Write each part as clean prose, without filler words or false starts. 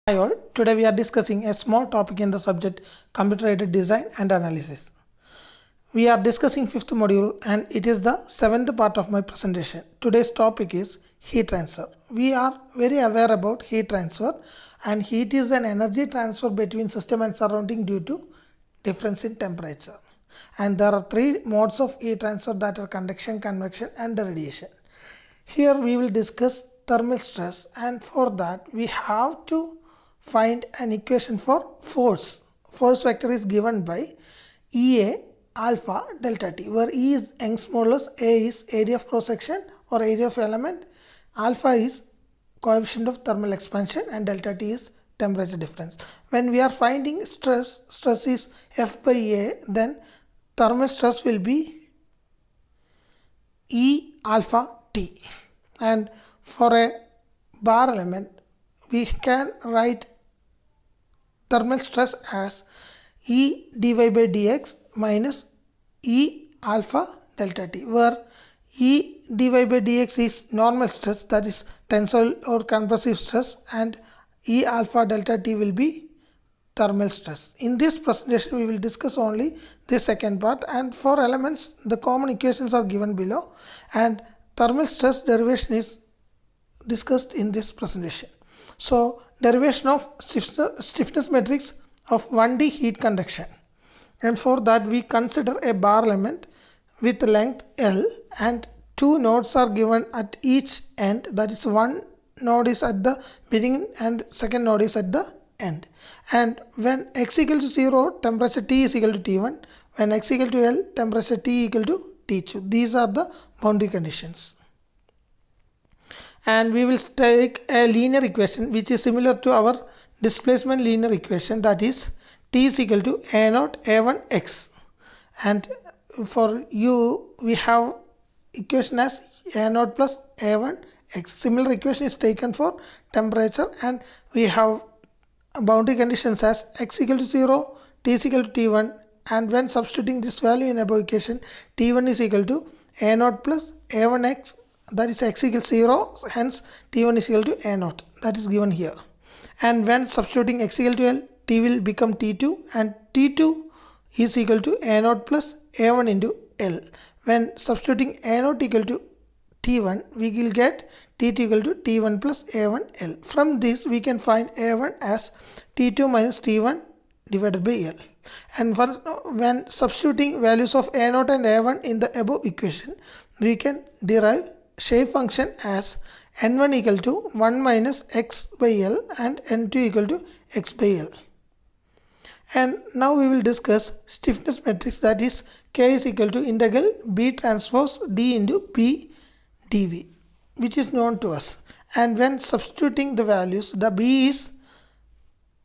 Hi all, today we are discussing a small topic in the subject Computer Aided Design and Analysis. We are discussing fifth module and it is the seventh part of my presentation. Today's topic is heat transfer. We are very aware about heat transfer, and heat is an energy transfer between system and surrounding due to difference in temperature. And there are three modes of heat transfer, that are conduction, convection and radiation. Here we will discuss thermal stress, and for that we have to find an equation for force. Force vector is given by EA alpha delta T, where E is Young's modulus, A is area of cross section or area of element, alpha is coefficient of thermal expansion and delta T is temperature difference. When we are finding stress is F by A, then thermal stress will be E alpha T. And for a bar element, we can write thermal stress as E dy by dx minus E alpha delta T, where E dy by dx is normal stress, that is tensile or compressive stress, and E alpha delta T will be thermal stress. In this presentation we will discuss only the second part, and for elements the common equations are given below, and thermal stress derivation is discussed in this presentation. So derivation of stiffness matrix of 1D heat conduction, and for that we consider a bar element with length L and two nodes are given at each end, that is one node is at the beginning and second node is at the end. And when x equal to 0, temperature T is equal to T1. When x equal to L, temperature T equal to T2. These are the boundary conditions. And we will take a linear equation which is similar to our displacement linear equation, that is T is equal to A0 A1 x, and for U we have equation as A0 plus A1 x. Similar equation is taken for temperature, and we have boundary conditions as x equal to 0, T is equal to T1, and when substituting this value in above equation, T1 is equal to A0 plus A1 x, that is x equals 0, hence T1 is equal to A0, that is given here. And when substituting x equal to L, T will become T2, and T2 is equal to A0 plus A1 into L. When substituting A0 equal to T1, we will get T2 equal to T1 plus A1 L. From this we can find A1 as T2 minus T1 divided by L. And when substituting values of A0 and A1 in the above equation, we can derive shape function as n1 equal to 1 minus x by L and n2 equal to x by L. And now we will discuss stiffness matrix, that is K is equal to integral B transpose D into B dV, which is known to us. And when substituting the values, the B is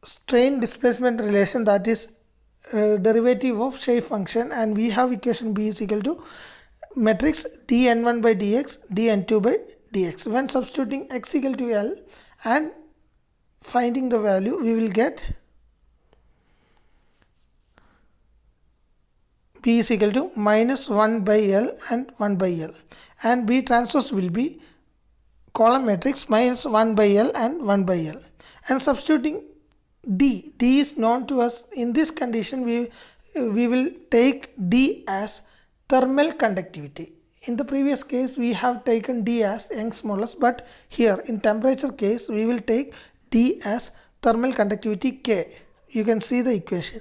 strain displacement relation, that is derivative of shape function, and we have equation B is equal to matrix dn1 by dx dn2 by dx. When substituting x equal to L and finding the value, we will get B is equal to minus 1 by L and 1 by L, and B transpose will be column matrix minus 1 by L and 1 by L. And substituting D is known to us. In this condition we will take D as thermal conductivity. In the previous case we have taken D as Young's modulus, but here in temperature case we will take D as thermal conductivity K. You can see the equation.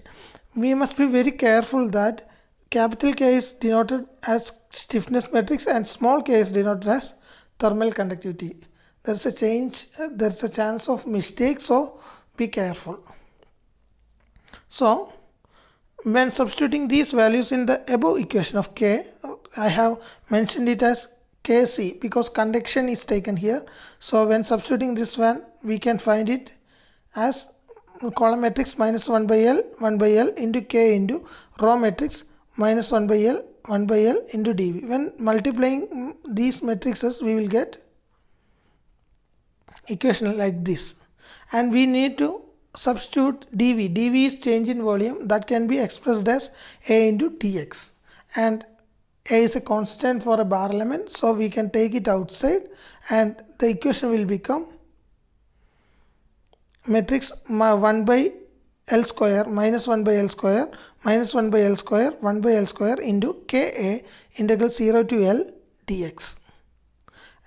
We must be very careful that capital K is denoted as stiffness matrix and small k is denoted as thermal conductivity. There is a chance of mistake, so be careful. So when substituting these values in the above equation of K, I have mentioned it as Kc because conduction is taken here. So when substituting this one, we can find it as column matrix minus 1 by L into K into row matrix minus 1 by L into dV. When multiplying these matrices, we will get equation like this, and we need to substitute dV. dV is change in volume, that can be expressed as A into dx, and A is a constant for a bar element, so we can take it outside and the equation will become matrix 1 by L square minus 1 by L square minus 1 by L square 1 by L square into Ka integral 0 to L dx,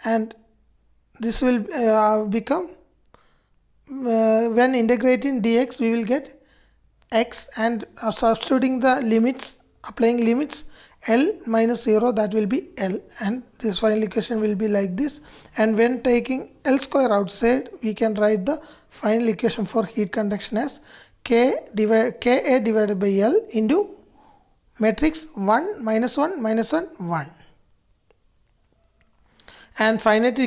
and this will become when integrating dx we will get x, and substituting the limits, applying limits L minus 0, that will be L, and this final equation will be like this. And when taking L square outside, we can write the final equation for heat conduction as Ka divided by L into matrix 1 minus 1 minus 1 1. And finite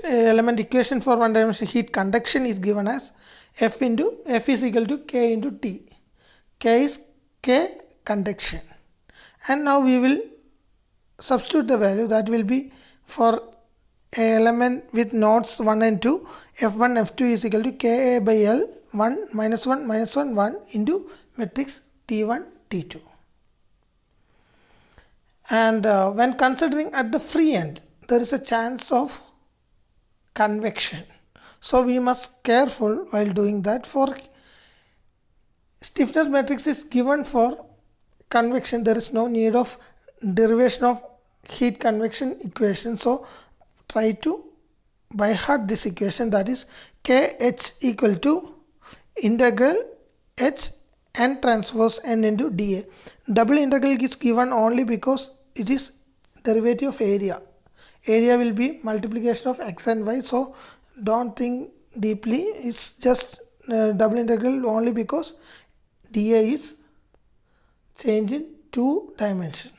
element equation for one dimensional heat conduction is given as F is equal to K into T. K is K conduction, and now we will substitute the value that will be for a element with nodes 1 and 2, F1 F2 is equal to Ka by L 1 minus 1 minus 1 1 into matrix T1 T2. And when considering at the free end, there is a chance of convection, so we must careful while doing that. For stiffness matrix is given for convection, there is no need of derivation of heat convection equation, so try to by heart this equation, that is Kh equal to integral H n transpose n into dA. Double integral is given only because it is derivative of area. Area will be multiplication of x and y, so don't think deeply, it's just double integral only because dA is change in 2 dimension.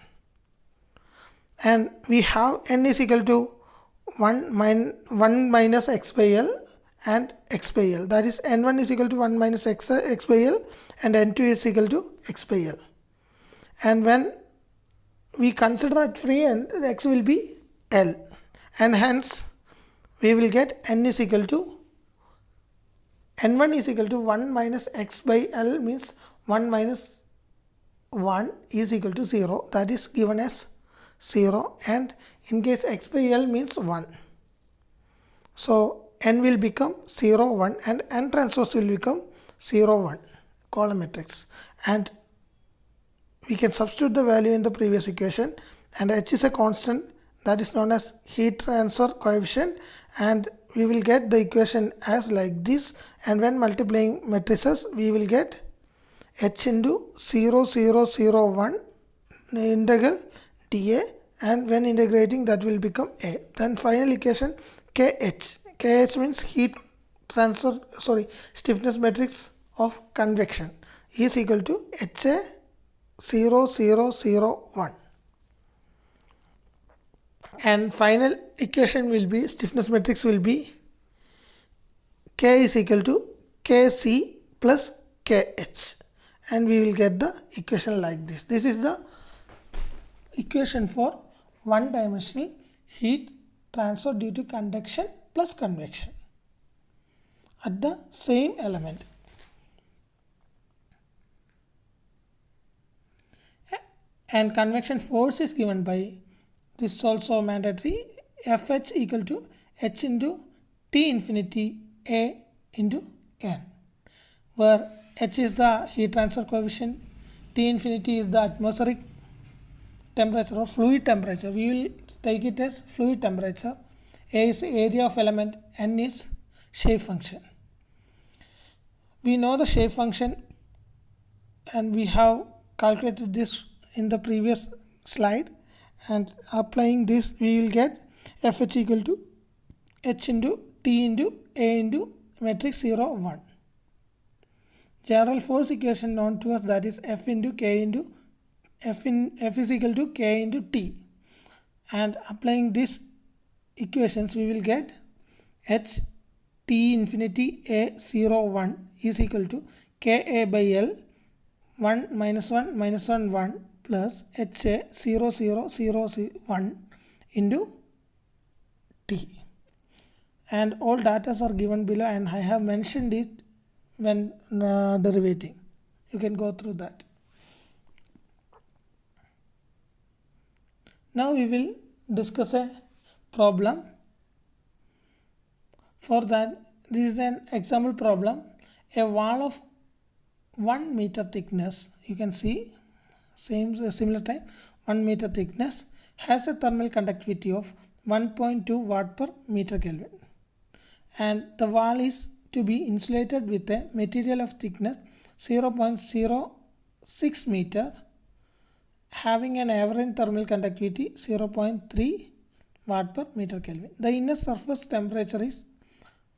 And we have n is equal to 1 minus x by L and x by L, that is n1 is equal to 1 minus x by L and n2 is equal to x by L. And when we consider at free end, the x will be L, and hence we will get n is equal to n1 is equal to 1 minus x by L, means 1 minus 1 is equal to 0, that is given as 0, and in case x by L means 1, so n will become 0 1 and n transpose will become 0 1 column matrix, and we can substitute the value in the previous equation, and H is a constant that is known as heat transfer coefficient, and we will get the equation as like this. And when multiplying matrices we will get H into 0 0 0 1 integral dA, and when integrating that will become A. Then final equation KH means heat transfer stiffness matrix of convection is equal to HA 0 0 0 1, and final equation will be stiffness matrix will be K is equal to KC plus KH, and we will get the equation like this. This is the equation for one dimensional heat transfer due to conduction plus convection at the same element. And convection force is given by, this is also mandatory, Fh equal to H into T infinity A into N, where H is the heat transfer coefficient, T infinity is the atmospheric temperature or fluid temperature, we will take it as fluid temperature, A is area of element, N is shape function. We know the shape function and we have calculated this in the previous slide, and applying this we will get Fh equal to H into T into A into matrix 0 1. General force equation known to us, that is F into K into F is equal to K into T, and applying these equations we will get H T infinity A 0 1 is equal to Ka by L 1 minus 1 minus 1 1 plus HA 0 0 0 1 into T, and all data are given below, and I have mentioned it when derivating. You can go through that. Now we will discuss a problem. For that, this is an example problem. A wall of 1 meter thickness, you can see similar type, 1 meter thickness, has a thermal conductivity of 1.2 watt per meter Kelvin, and the wall is to be insulated with a material of thickness 0.06 meter having an average thermal conductivity 0.3 watt per meter Kelvin. The inner surface temperature is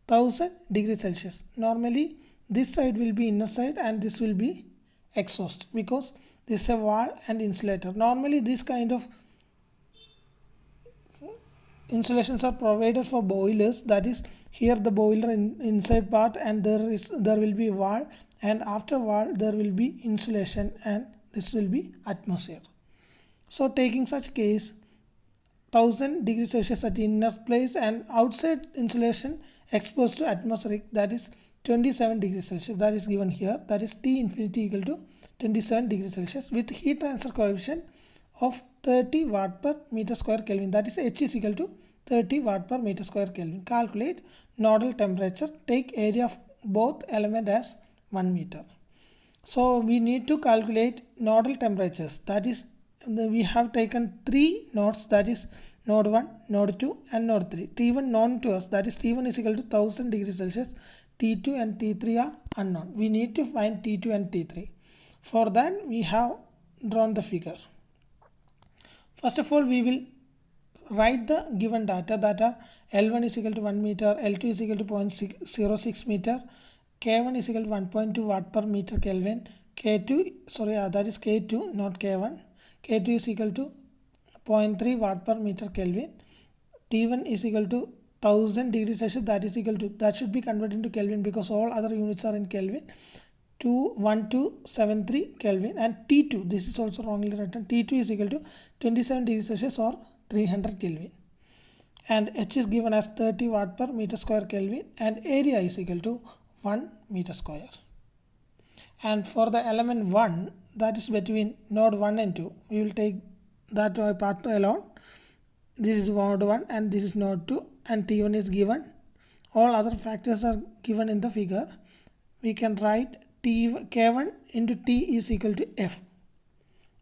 1000 degrees Celsius. Normally this side will be inner side and this will be exhaust because this is a wall and insulator. Normally this kind of insulations are provided for boilers, that is here the boiler inside part and there will be wall, and after wall there will be insulation and this will be atmosphere. So taking such case 1000 degrees Celsius at inner place and outside insulation exposed to atmospheric, that is 27 degrees Celsius, that is given here, that is T infinity equal to 27 degrees Celsius with heat transfer coefficient of 30 watt per meter square Kelvin, that is H is equal to 30 watt per meter square Kelvin. Calculate nodal temperature, take area of both element as 1 meter. So we need to calculate nodal temperatures, that is we have taken 3 nodes, that is node 1, node 2 and node 3. T1 known to us, that is T1 is equal to 1000 degrees Celsius, T2 and T3 are unknown. We need to find T2 and T3. For that we have drawn the figure. First of all we will write the given data, that are L1 is equal to 1 meter, L2 is equal to 0.06 meter, K1 is equal to 1.2 watt per meter Kelvin, K2 that is K2 not K1, K2 is equal to 0.3 watt per meter Kelvin, T1 is equal to 1000 degrees Celsius, that is equal to, that should be converted into Kelvin because all other units are in Kelvin, 1273 Kelvin, and T2, this is also wrongly written, T2 is equal to 27 degrees Celsius or 300 Kelvin, and H is given as 30 watt per meter square Kelvin, and area is equal to 1 meter square. And for the element 1, that is between node 1 and 2, we will take that part alone. This is node 1 and this is node 2, and T1 is given. All other factors are given in the figure. We can write K1 into T is equal to F.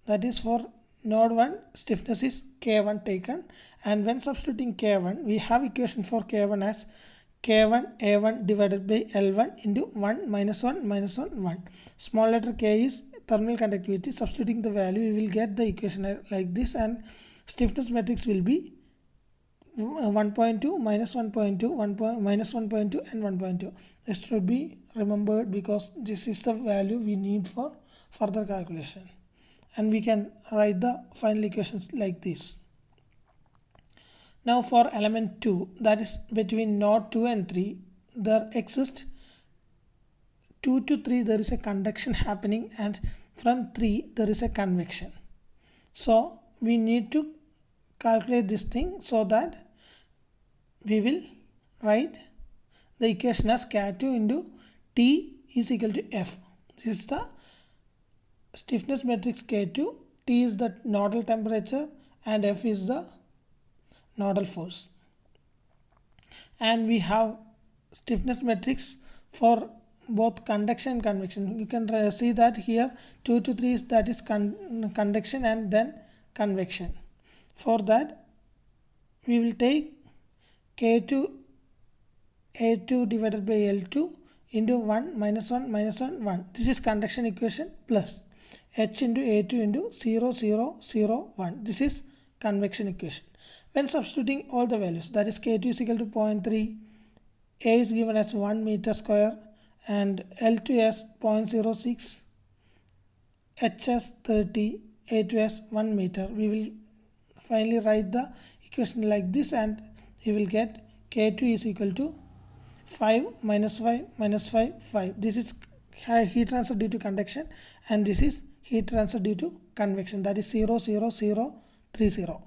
That is for node 1 stiffness is K1 taken, and when substituting K1 we have equation for K1 as K1 A1 divided by L1 into 1 minus 1 minus 1 1. Small letter k is thermal conductivity. Substituting the value we will get the equation like this, and stiffness matrix will be 1.2 minus 1.2 minus 1.2 and 1.2. This should be remembered because this is the value we need for further calculation, and we can write the final equations like this. Now for element 2, that is between node 2 and 3, there exists 2 to 3 there is a conduction happening, and from 3 there is a convection. So we need to calculate this thing so that we will write the equation as K2 into T is equal to F. This is the stiffness matrix K2, T is the nodal temperature and F is the nodal force. And we have stiffness matrix for both conduction and convection. You can see that here 2 to 3 is that is conduction and then convection. For that we will take K2 A2 divided by L2 into 1 minus 1 minus 1 1. This is conduction equation plus H into A2 into 0 0 0 1. This is convection equation. When substituting all the values, that is K2 is equal to 0.3, A is given as 1 meter square and L2 as 0.06, H as 30, A2 as 1 meter. We will finally write the equation like this, and we will get K2 is equal to 5 minus 5 minus 5 5. This is heat transfer due to conduction, and this is heat transfer due to convection, that is 0 0 0 3 0.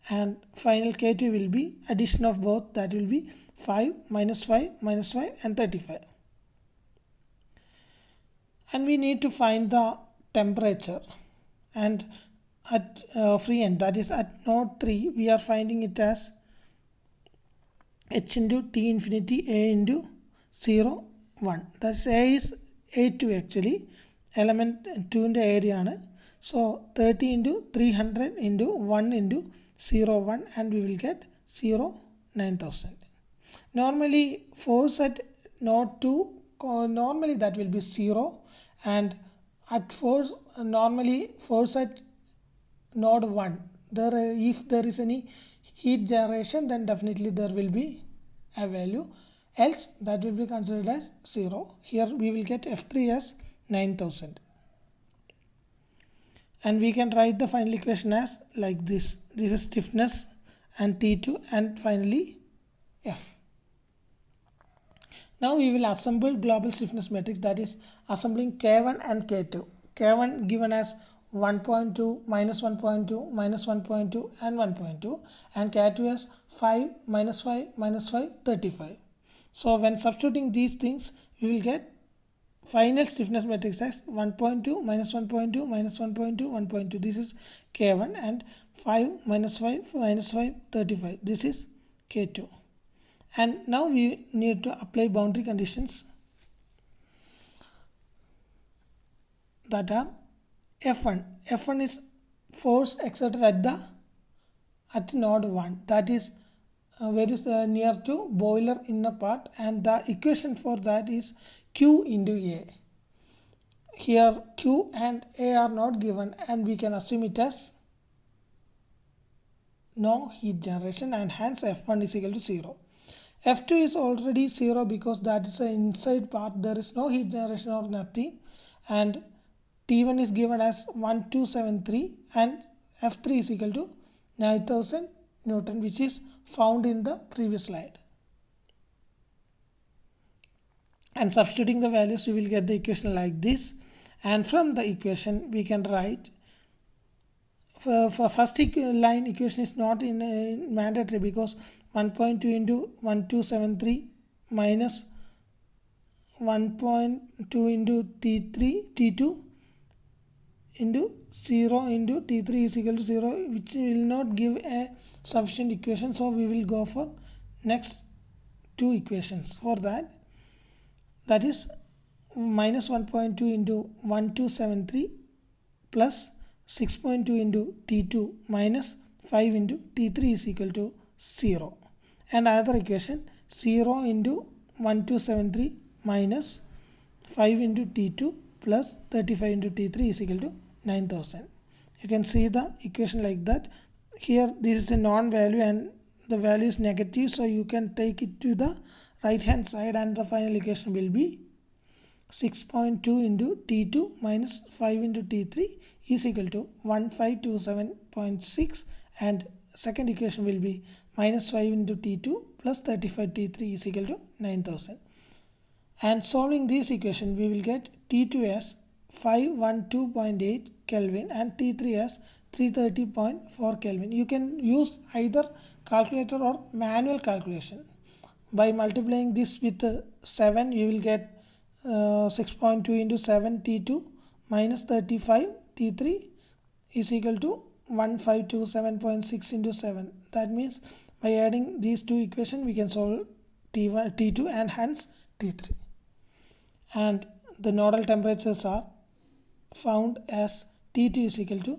And final K2 will be addition of both, that will be 5 minus 5 minus 5 and 35. And we need to find the temperature, and at free end, that is at node 3, we are finding it as H into T infinity A into 0 1. That's A is A2 actually. Element 2 in the area. So 30 into 300 into 1 into 0 1 and we will get 0 9000. Normally force at node 2 normally that will be 0 and at force normally force at node 1 there if there is any heat generation then definitely there will be a value, else that will be considered as 0. Here we will get F3 as 9000 and we can write the final equation as like this. This is stiffness and T2 and finally F. Now we will assemble global stiffness matrix, that is assembling K1 and K2. K1 given as 1.2, minus 1.2, minus 1.2 and 1.2 and K2 as 5, minus 5, minus 5, 35. So when substituting these things we will get final stiffness matrix as 1.2, minus 1.2, minus 1.2, 1.2. This is K1 and 5, minus 5, minus 5, 35. This is K2. And now we need to apply boundary conditions that are F1. F1 is force exerted at node 1, that is very near to boiler inner part, and the equation for that is Q into A. Here Q and A are not given and we can assume it as no heat generation and hence F1 is equal to 0. F2 is already 0 because that is the inside part, there is no heat generation or nothing, and T1 is given as 1273 and F3 is equal to 9000 Newton, which is found in the previous slide. And substituting the values we will get the equation like this, and from the equation we can write for first line equation is not in mandatory because 1.2 into 1273 minus 1.2 into T2 into 0 into T3 is equal to 0, which will not give a sufficient equation, so we will go for next two equations. For that is minus 1.2 into 1273 plus 6.2 into T2 minus 5 into T3 is equal to 0. And another equation 0 into 1273 minus 5 into T2 plus 35 into T3 is equal to 9000. You can see the equation like that. Here this is a non-value and the value is negative, so you can take it to the right hand side and the final equation will be 6.2 into T2 minus 5 into T3 is equal to 1527.6 and second equation will be minus 5 into T2 plus 35 T3 is equal to 9000. And solving this equation we will get T2 as 512.8 Kelvin and T3 as 330.4 Kelvin. You can use either calculator or manual calculation. By multiplying this with 7 you will get 6.2 into 7 T2 minus 35 T3 is equal to 1527.6 into 7. That means by adding these two equations we can solve T2 and hence T3. And the nodal temperatures are found as T2 is equal to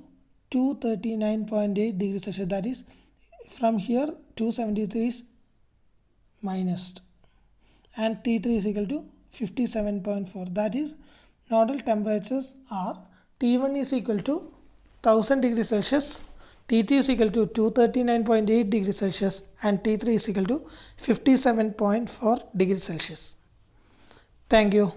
239.8 degrees Celsius, that is from here 273 is minused, and T3 is equal to 57.4. that is nodal temperatures are T1 is equal to 1000 degrees Celsius, T2 is equal to 239.8 degrees Celsius and T3 is equal to 57.4 degrees Celsius. Thank you.